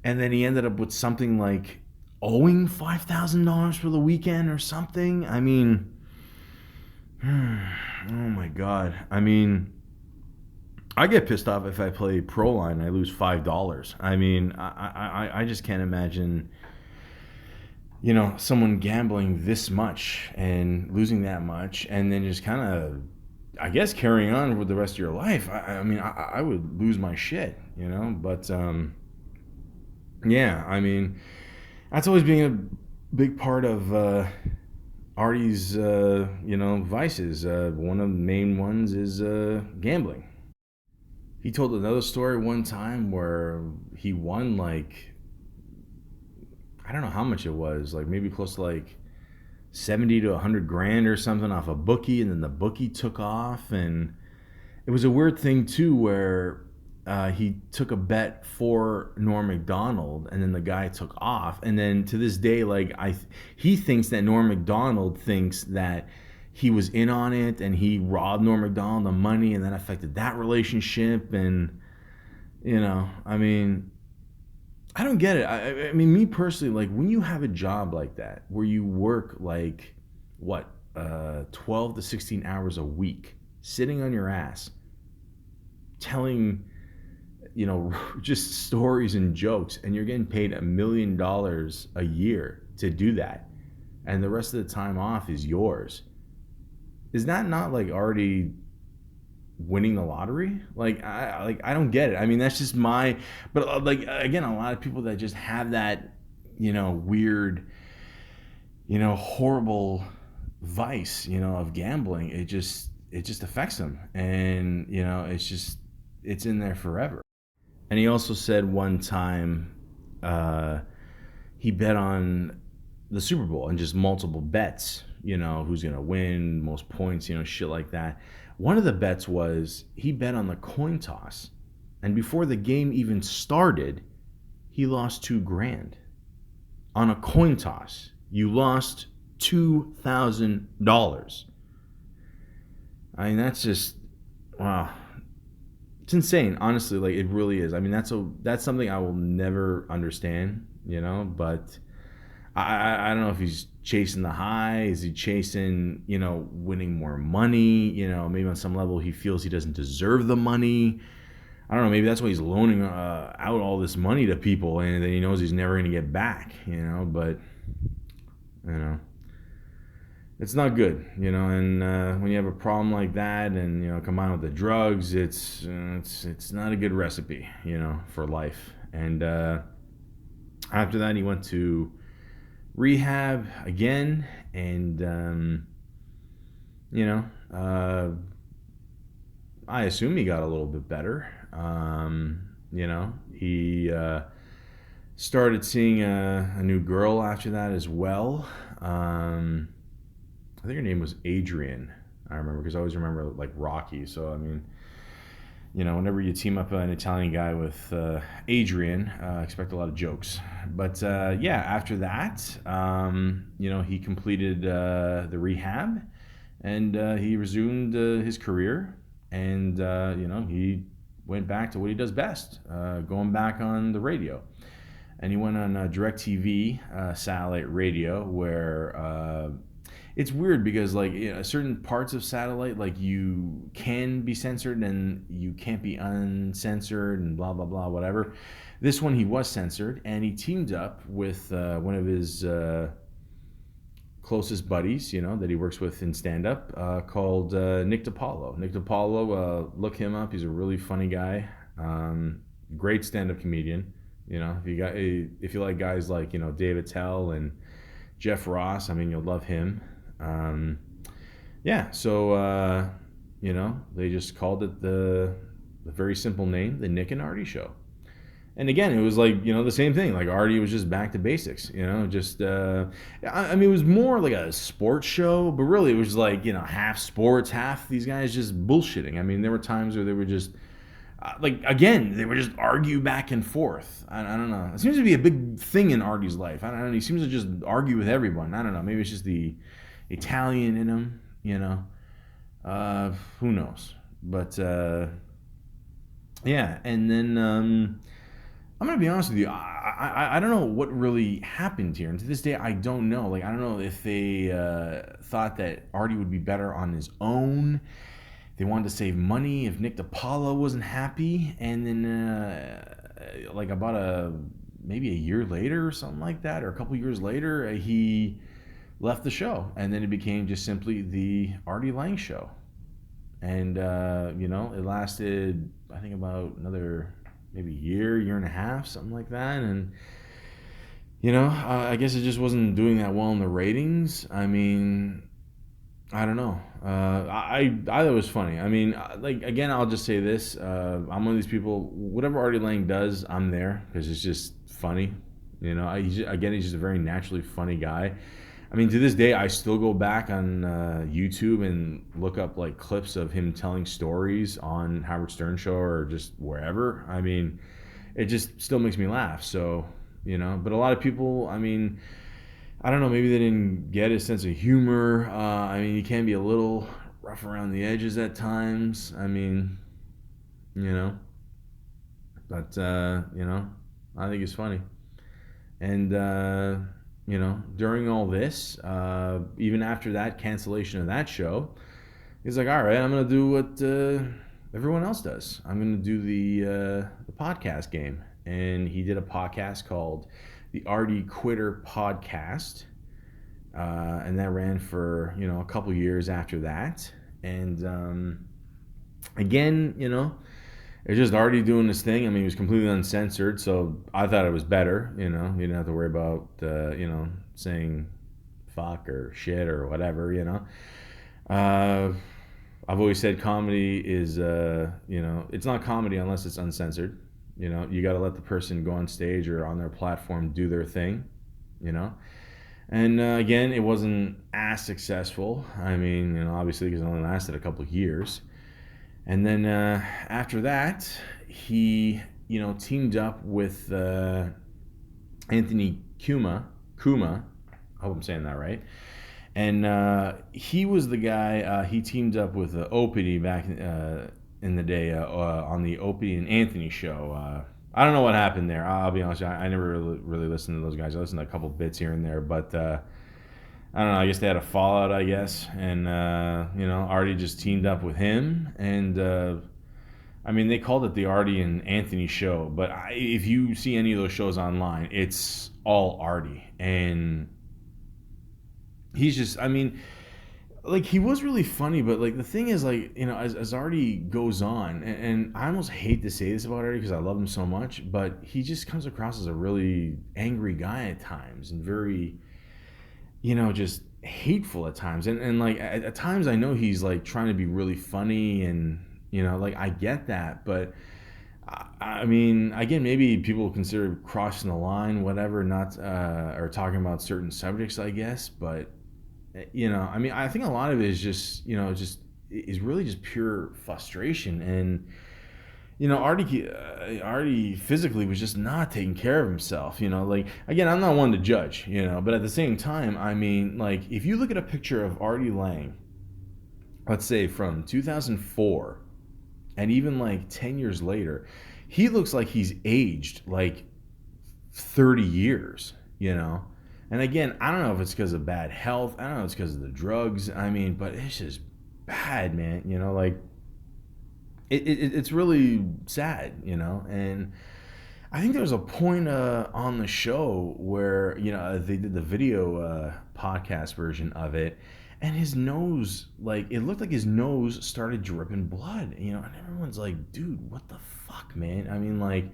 And then he ended up with something like owing $5,000 for the weekend or something. I mean, oh my God. I mean, I get pissed off if I play Pro Line and I lose $5. I mean, I just can't imagine, someone gambling this much and losing that much and then just kind of, I guess, carrying on with the rest of your life. I mean, I would lose my shit, but yeah, I mean, that's always been a big part of Artie's, vices. One of the main ones is gambling. He told another story one time where he won like, I don't know how much it was, like maybe close to like 70 to 100 grand or something off a bookie, and then the bookie took off. And it was a weird thing too where he took a bet for Norm Macdonald, and then the guy took off. And then to this day, like he thinks that Norm Macdonald thinks that he was in on it, and he robbed Norm Macdonald the money, and that affected that relationship. And I mean, I don't get it. I mean, me personally, like when you have a job like that where you work like 12 to 16 hours a week, sitting on your ass, telling, just stories and jokes, and you're getting paid $1 million a year to do that, and the rest of the time off is yours. Is that not like already winning the lottery? I don't get it. I mean, that's just but like, again, a lot of people that just have that, weird, horrible vice, of gambling, it just affects them, and it's in there forever. And he also said one time, he bet on the Super Bowl and just multiple bets, who's going to win, most points, shit like that. One of the bets was he bet on the coin toss. And before the game even started, he lost $2,000 on a coin toss. You lost $2,000. I mean, that's just, wow. It's insane, honestly. Like, it really is. I mean, that's something I will never understand, but I don't know if he's chasing the high. Is he chasing, winning more money? Maybe on some level he feels he doesn't deserve the money. I don't know. Maybe that's why he's loaning out all this money to people, and then he knows he's never going to get back, But, it's not good, and when you have a problem like that, and combined with the drugs, it's not a good recipe, for life. And after that, he went to rehab again, and I assume he got a little bit better. He started seeing a new girl after that as well. I think her name was Adrian. I remember, because I always remember like Rocky. So I mean, whenever you team up an Italian guy with Adrian, expect a lot of jokes. But after that, he completed the rehab, and he resumed his career, and he went back to what he does best, going back on the radio. And he went on DirecTV satellite radio, where it's weird because certain parts of satellite, like, you can be censored and you can't be uncensored and blah blah blah whatever. This one he was censored, and he teamed up with one of his closest buddies, that he works with in stand-up, called Nick DiPaolo. Nick DiPaolo, look him up. He's a really funny guy, great stand-up comedian. If you like guys like Dave Attell and Jeff Ross, I mean, you'll love him. So they just called it the very simple name, the Nick and Artie Show. And again, it was like, the same thing. Like, Artie was just back to basics, it was more like a sports show, but really it was like, half sports, half these guys just bullshitting. I mean, there were times where they were just, they would just argue back and forth. I don't know. It seems to be a big thing in Artie's life. I don't know. He seems to just argue with everyone. I don't know. Maybe it's just the Italian in him, who knows? But, and then I'm going to be honest with you. I don't know what really happened here. And to this day, I don't know. I don't know if they thought that Artie would be better on his own. They wanted to save money if Nick DiPaolo wasn't happy. And then, about maybe a year later or something like that, or a couple years later, he left the show. And then it became just simply the Artie Lange Show. And, it lasted, I think, about another maybe year and a half, something like that. And, I guess it just wasn't doing that well in the ratings. I mean, I don't know. I thought it was funny. I mean, again, I'll just say this. I'm one of these people, whatever Artie Lange does, I'm there, because it's just funny. He's just a very naturally funny guy. I mean, to this day, I still go back on YouTube and look up clips of him telling stories on Howard Stern show or just wherever. I mean, it just still makes me laugh. So, but a lot of people, I mean, I don't know, maybe they didn't get his sense of humor. I mean, he can be a little rough around the edges at times. I mean, but, I think it's funny. And, during all this, even after that cancellation of that show, he's like, all right, I'm going to do everyone else does. I'm going to do the podcast game. And he did a podcast called the Artie Quitter Podcast. And that ran for, a couple years after that. And again, it's just Artie doing this thing. I mean, he was completely uncensored, so I thought it was better. You didn't have to worry about, saying fuck or shit or whatever. I've always said comedy is, it's not comedy unless it's uncensored. You got to let the person go on stage or on their platform do their thing. And again, it wasn't as successful. I mean, obviously because it only lasted a couple of years. And then after that, he, teamed up with Anthony Kuma. I hope I'm saying that right. And he was the guy, he teamed up with Opie back in the day on the Opie and Anthony show. I don't know what happened there. I'll be honest, I never really listened to those guys. I listened to a couple bits here and there, but I don't know. I guess they had a fallout, I guess. And, Artie just teamed up with him. And, I mean, they called it the Artie and Anthony show. But if you see any of those shows online, it's all Artie. And he's just, I mean, like, he was really funny. But, like, the thing is, like, as Artie goes on, and I almost hate to say this about Artie because I love him so much, but he just comes across as a really angry guy at times and very, just hateful at times. And like, at times I know he's, like, trying to be really funny and, like, I get that. But, I mean, again, maybe people consider crossing the line, whatever, not, or talking about certain subjects, I guess. But, I mean, I think a lot of it is just, is really just pure frustration. And, Artie physically was just not taking care of himself. Like, again, I'm not one to judge, but at the same time, I mean, like, if you look at a picture of Artie Lange, let's say from 2004, and even like 10 years later, he looks like he's aged like 30 years, And again, I don't know if it's because of bad health. I don't know if it's because of the drugs. I mean, but it's just bad, man. Like, it's really sad, And I think there was a point on the show where, they did the video podcast version of it. And his nose, like, it looked like his nose started dripping blood, And everyone's like, dude, what the fuck, man? I mean, like,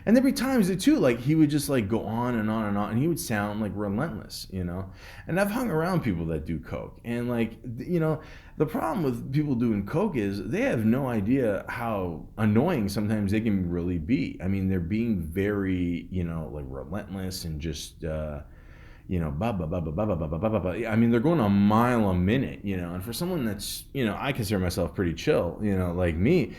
and there'd be times too, like, he would just, like, go on and on and on, and he would sound, like, relentless, And I've hung around people that do coke, and, like, the problem with people doing coke is they have no idea how annoying sometimes they can really be. I mean, they're being very, like, relentless and just, blah, blah, blah, blah, blah, blah, blah, blah, blah, blah. I mean, they're going a mile a minute, And for someone that's, I consider myself pretty chill, like me,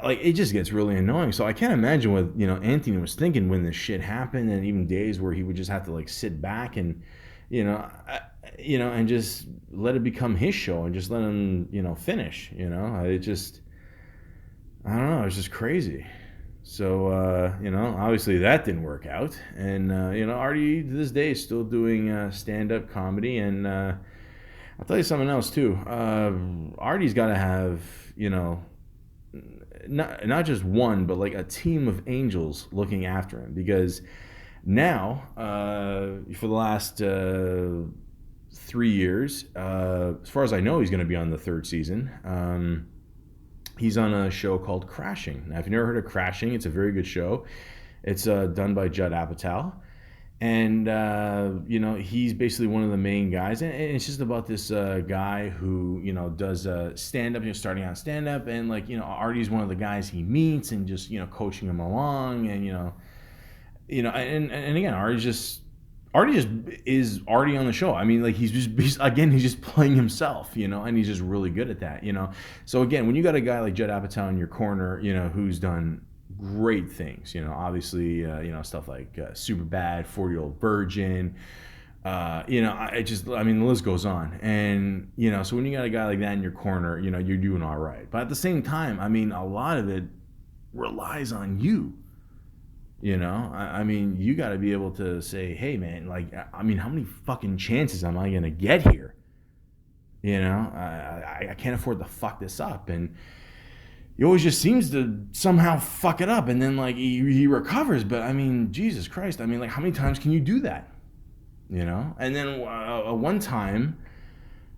like, it just gets really annoying. So I can't imagine what, Anthony was thinking when this shit happened, and even days where he would just have to, like, sit back and, and just let it become his show and just let him, finish, It just, I don't know, it's just crazy. So, obviously that didn't work out. And, Artie to this day is still doing stand-up comedy. And I'll tell you something else, too. Artie's got to have, not just one, but like a team of angels looking after him. Because now, for the last 3 years, as far as I know, he's going to be on the third season. He's on a show called Crashing. Now, if you've never heard of Crashing, it's a very good show. It's done by Judd Apatow. And, he's basically one of the main guys. And it's just about this guy who, does stand-up, starting out stand-up. And, like, Artie's one of the guys he meets and just, coaching him along. And, and again, Artie just is Artie on the show. I mean, like, he's just playing himself, and he's just really good at that, So again, when you got a guy like Judd Apatow in your corner, who's done great things, obviously, stuff like Superbad, 40-Year-Old Virgin, the list goes on. And, so when you got a guy like that in your corner, you're doing all right. But at the same time, I mean, a lot of it relies on you. I mean, you got to be able to say, hey, man, like, I mean, how many fucking chances am I going to get here? I can't afford to fuck this up. And, he always just seems to somehow fuck it up, and then like he recovers. But I mean, Jesus Christ, I mean, like how many times can you do that? You know? And then one time,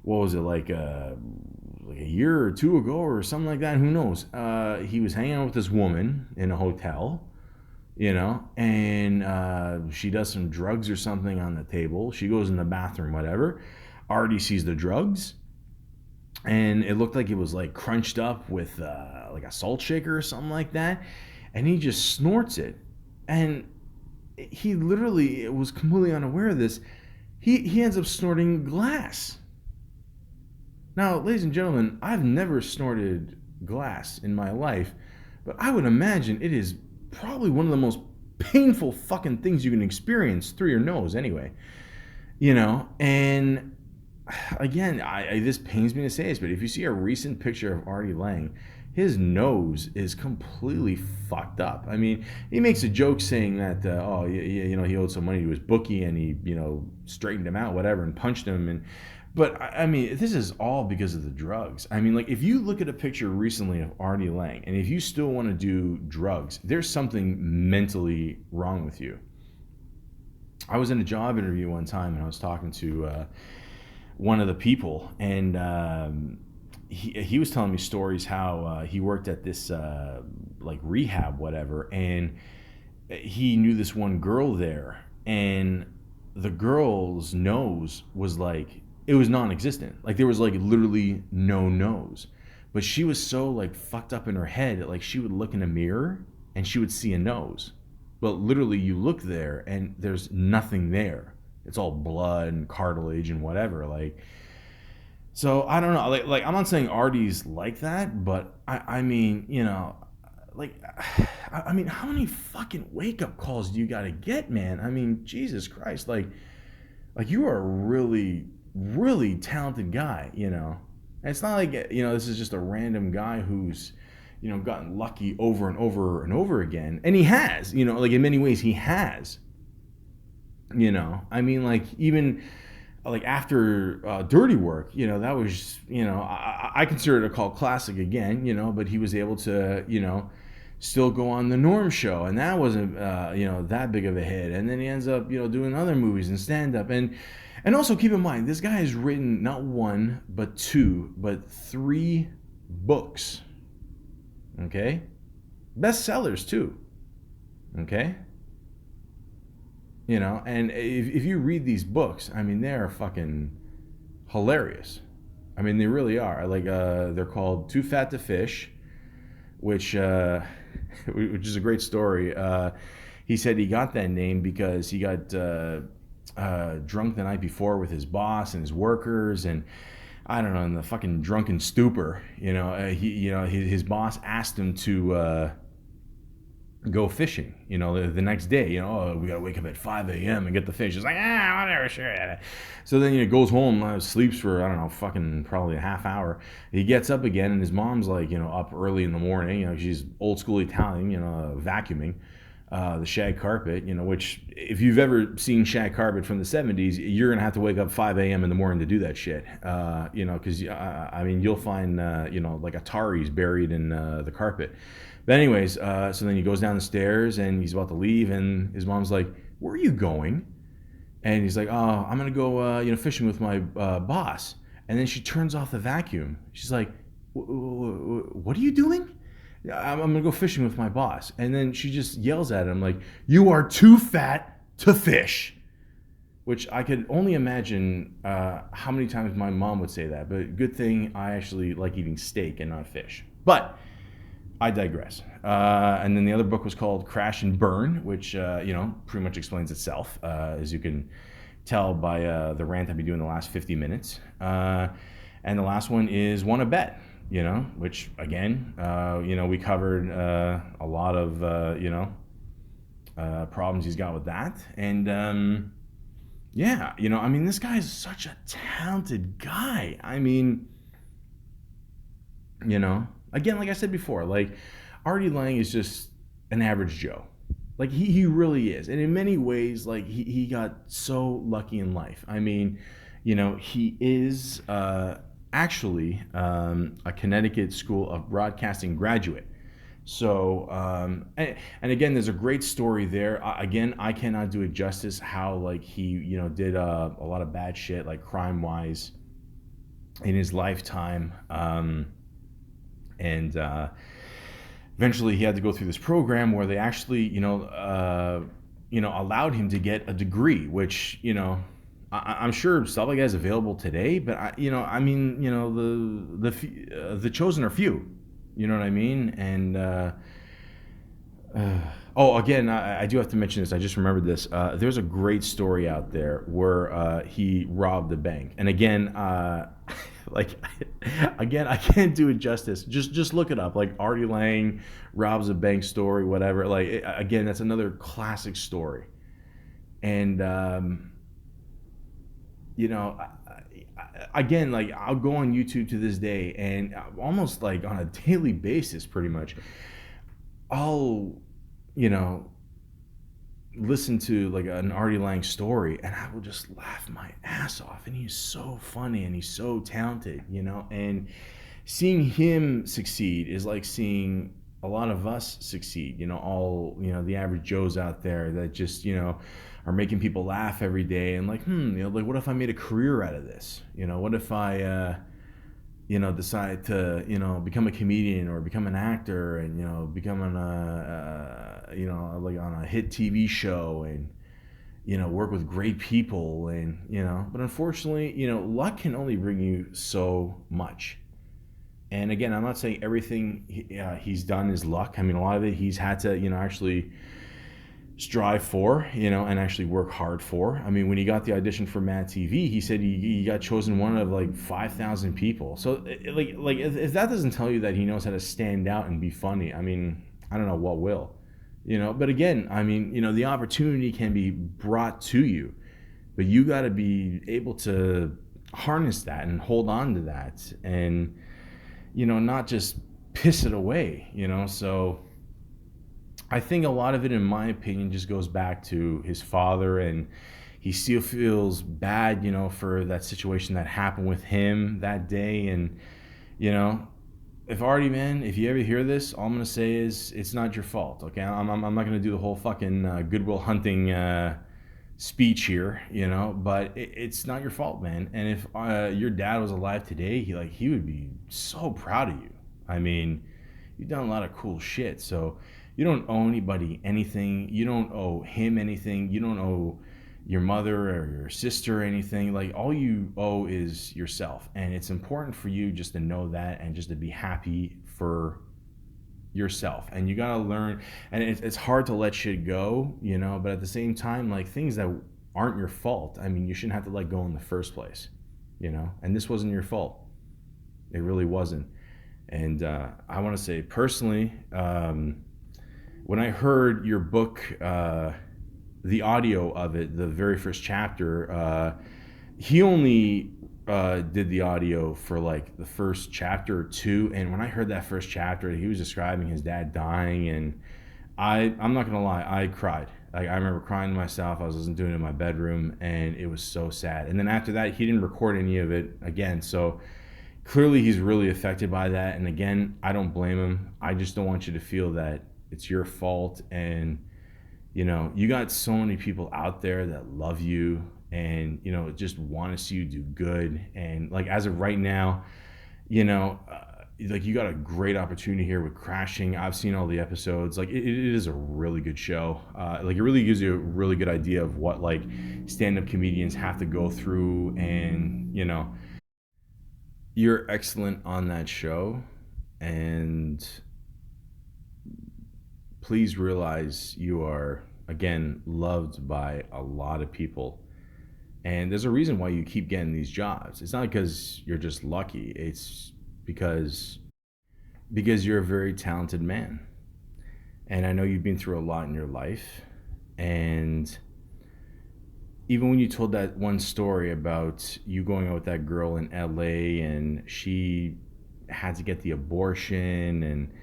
what was it, like a year or two ago or something like that? Who knows? He was hanging out with this woman in a hotel, you know, and she does some drugs or something on the table. She goes in the bathroom, whatever. Artie sees the drugs, and it looked like it was like crunched up with like a salt shaker or something like that, and he just snorts it, and he literally was completely unaware of this. He ends up snorting glass. Now, ladies and gentlemen, I've never snorted glass in my life, but I would imagine it is probably one of the most painful fucking things you can experience through your nose anyway. You know, and again, this pains me to say this, but if you see a recent picture of Artie Lange, his nose is completely fucked up. I mean, he makes a joke saying that, you know, he owed some money to his bookie and he, you know, straightened him out, whatever, and punched him. But I mean, this is all because of the drugs. I mean, like, if you look at a picture recently of Artie Lange, and if you still want to do drugs, there's something mentally wrong with you. I was in a job interview one time, and I was talking to one of the people, and he was telling me stories how he worked at this like rehab, whatever, and he knew this one girl there, and the girl's nose was like, it was non-existent. Like there was like literally no nose, but she was so like fucked up in her head that like she would look in a mirror and she would see a nose, but literally you look there and there's nothing there. It's all blood and cartilage and whatever. Like, so I don't know. Like I'm not saying Artie's like that, but I mean, you know, like, I mean, how many fucking wake up calls do you got to get, man? I mean, Jesus Christ, like you are a really, really talented guy, you know. And it's not like, you know, this is just a random guy who's, you know, gotten lucky over and over and over again. And he has, you know, like in many ways he has, you know. I mean, like even like after Dirty Work, you know, that was, you know, I consider it a cult classic again, you know, but he was able to, you know, still go on the Norm Show, and that wasn't, you know, that big of a hit. And then he ends up, you know, doing other movies and stand up, and also keep in mind, this guy has written not one, but two, but three books. Okay, bestsellers too. Okay. You know, and if you read these books, I mean, they are fucking hilarious. I mean, they really are. Like, they're called Too Fat to Fish, which is a great story. He said he got that name because he got drunk the night before with his boss and his workers, and I don't know, in the fucking drunken stupor, you know, his boss asked him to go fishing, you know, the next day, you know, we gotta wake up at 5 a.m. and get the fish. He's like, whatever, sure. So then, you know, goes home, sleeps for, I don't know, fucking probably a half hour. He gets up again, and his mom's like, you know, up early in the morning, you know, she's old school Italian, you know, vacuuming the shag carpet, you know, which if you've ever seen shag carpet from the 70s, you're gonna have to wake up 5 a.m. in the morning to do that shit, you know, because I mean, you'll find, you know, like Ataris buried in the carpet. But anyways, so then he goes down the stairs and he's about to leave, and his mom's like, "Where are you going?" And he's like, "Oh, I'm gonna go, you know, fishing with my boss." And then she turns off the vacuum. She's like, "What are you doing?" I'm gonna go fishing with my boss. And then she just yells at him like, "You are too fat to fish." Which I could only imagine how many times my mom would say that. But good thing I actually like eating steak and not fish. But I digress. And then the other book was called Crash and Burn, which, you know, pretty much explains itself, as you can tell by the rant I've been doing the last 50 minutes. And the last one is Wanna Bet, you know, which, again, you know, we covered a lot of, you know, problems he's got with that. And, yeah, you know, I mean, this guy is such a talented guy. I mean, you know, again, like I said before, like Artie Lange is just an average Joe. Like he really is. And in many ways, like he got so lucky in life. I mean, you know, he is actually a Connecticut School of Broadcasting graduate. So, and again, there's a great story there. Again, I cannot do it justice how like he, did a lot of bad shit, like crime wise, in his lifetime. And eventually he had to go through this program where they actually, allowed him to get a degree, which, I'm sure stuff like that is available today, but the chosen are few. You know what I mean? And oh, again, I do have to mention this. I just remembered this. There's a great story out there where he robbed a bank, and again, like, again, I can't do it justice. Just look it up. Like Artie Lange robs a bank story, whatever. Like again, that's another classic story, and again, like I'll go on YouTube to this day, and almost like on a daily basis, pretty much, I'll, you know, listen to like an Artie Lang story, and I will just laugh my ass off. And he's so funny, and he's so talented, and seeing him succeed is like seeing a lot of us succeed, all, the average Joes out there that just, are making people laugh every day, and like, like, what if I made a career out of this? What if I, decide to, become a comedian or become an actor, and, become on like on a hit TV show, and, work with great people, and, but unfortunately, luck can only bring you so much. And again, I'm not saying everything he's done is luck. I mean, a lot of it he's had to, actually strive for, and actually work hard for. I mean, when he got the audition for Mad TV, he said he got chosen one of like 5,000 people. So like if that doesn't tell you that he knows how to stand out and be funny, I mean, I don't know what will. But again, I mean, the opportunity can be brought to you, but you got to be able to harness that and hold on to that, and not just piss it away, So I think a lot of it, in my opinion, just goes back to his father, and he still feels bad, for that situation that happened with him that day. And, if Artie, man, if you ever hear this, all I'm going to say is it's not your fault, okay? I'm not going to do the whole fucking Goodwill Hunting speech here, but it's not your fault, man. And if your dad was alive today, he would be so proud of you. I mean, you've done a lot of cool shit, so you don't owe anybody anything. You don't owe him anything. You don't owe your mother or your sister anything. Like, all you owe is yourself, and it's important for you just to know that, and just to be happy for yourself. And you gotta learn, and it's hard to let shit go, but at the same time, like, things that aren't your fault, I mean, you shouldn't have to let go in the first place, and this wasn't your fault. It really wasn't. And I want to say personally, when I heard your book, the audio of it, the very first chapter, he only did the audio for like the first chapter or two, and when I heard that first chapter, he was describing his dad dying, and I'm not gonna lie, I cried. Like, I remember crying to myself. I was listening to it in my bedroom, and it was so sad. And then after that, he didn't record any of it again, so clearly he's really affected by that. And again, I don't blame him. I just don't want you to feel that it's your fault. And you got so many people out there that love you, and just want to see you do good. And like, as of right now, like, you got a great opportunity here with Crashing. I've seen all the episodes. Like, it is a really good show. Like, it really gives you a really good idea of what like stand-up comedians have to go through. And you're excellent on that show, and please realize you are, again, loved by a lot of people. And there's a reason why you keep getting these jobs. It's not because you're just lucky. It's because you're a very talented man. And I know you've been through a lot in your life. And even when you told that one story about you going out with that girl in LA, and she had to get the abortion, and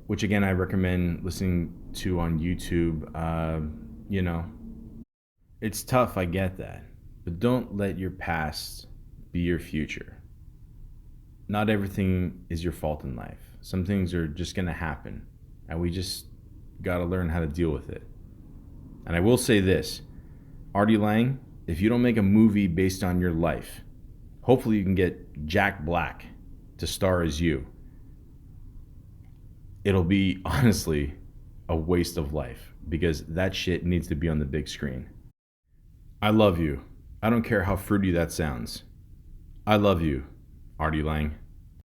which again I recommend listening to on YouTube. It's tough, I get that, but don't let your past be your future. not everything is your fault in life. Some things are just going to happen, and we just got to learn how to deal with it. And I will say this, Artie Lange, if you don't make a movie based on your life, hopefully you can get Jack Black to star as you. It'll be, honestly, a waste of life, because that shit needs to be on the big screen. I love you. I don't care how fruity that sounds. I love you, Artie Lange.